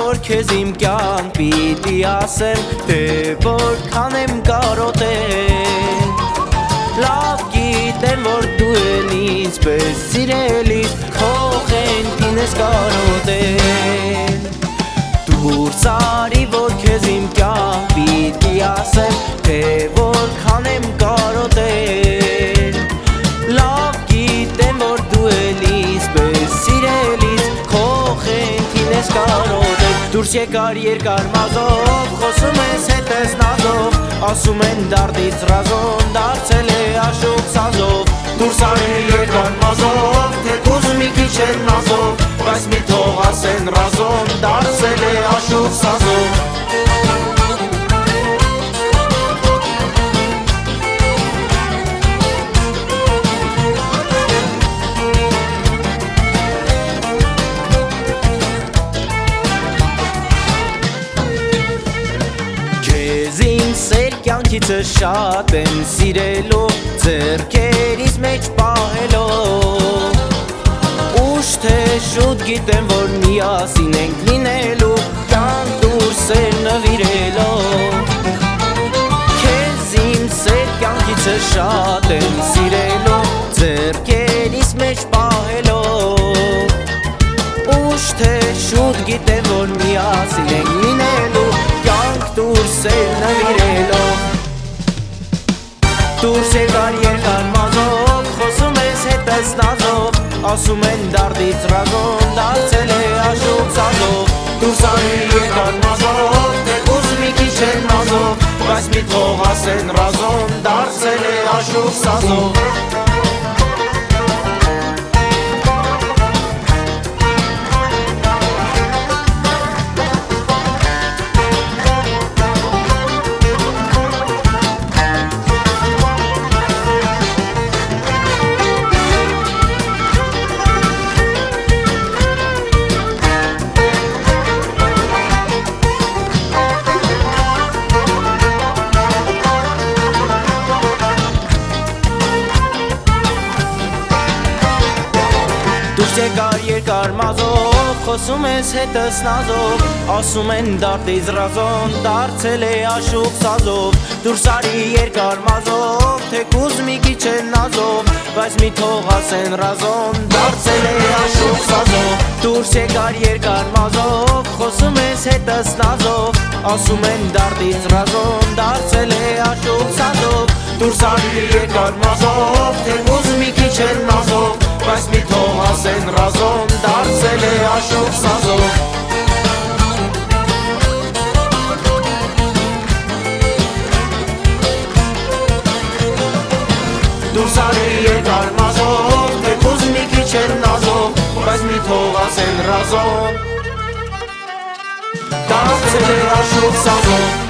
որ քեզ իմ կյանք պիտի ասեմ, թե որքան եմ կարոտել։ Լավ գիտեմ, որ դու էլ ինձ պես սիրելիս քո խենթին ես կարոտել։ Դուրս արի, որ քեզ իմ կյանք պիտի ասեմ, թե որքան եմ կարոտել։ Լավ գիտեմ, որ դու էլ ինձ պես սիրելիս քո խենթին ես կարոտել։ Դուրս եկար երկար մազով, խոսում ես հետս նազով, ասում են դարդից ռազոն դարձել է աշուկ սազով։ Դուրս արի երկար մազով, թեկուզ մի քիչ էլ նազով, բայց մի թող ասեն ռազոն դարձել է աշուկ սազով։ Սեր կյանքիցը շատ եմ սիրելու, ձեռքերիս մեջ պահելով, ուշ թե շուտ գիտեմ, որ միասին ենք լինելու, կյանք դուրս սեր նվիրելով։ Քեզ իմ սեր կյանքիցը շատ եմ սիրելու, ձեռքերիս մեջ պահելով, ուշ թե շուտ գիտեմ, որ միասին ենք լինելու, կյանք դուրս սեր նվիրելով։ Դուրս եկար երկար մազով, խոսում ես հետս նազով, ասում են դարդից ռազոն դարձել է աշուկ սազով։ Դուրս արի երկար մազով, թեկուզ մի քիչ էլ նազով, բայց մի թող ասեն ռազոն դարձել է աշուկ սազով։ Դուրս եկար երկար մազով, խոսում ես հետս նազով, ասում են դարդից ռազոն դարձել է աշուկ սազով։ Դուրս արի երկար մազով, թեկուզ մի քիչ էլ նազով, բայց մի թող ասեն ռազոն դարձել է աշուկ սազով։ Դուրս եկար երկար մազով, խոսում ես հետս նազով, ասում են դարդից ռազոն դարձել է աշուկ սազով։ Դուրս արի երկար մազով, թեկուզ մի քիչ էլ նազով, բայց մի թող ասեն ռազոն դարձել է աշուկ սազով։ Դուրս արի երկար մազով, թեկուզ մի քիչ էլ նազով, բայց մի թող ասեն ռազոն դարձել է աշուկ սազով։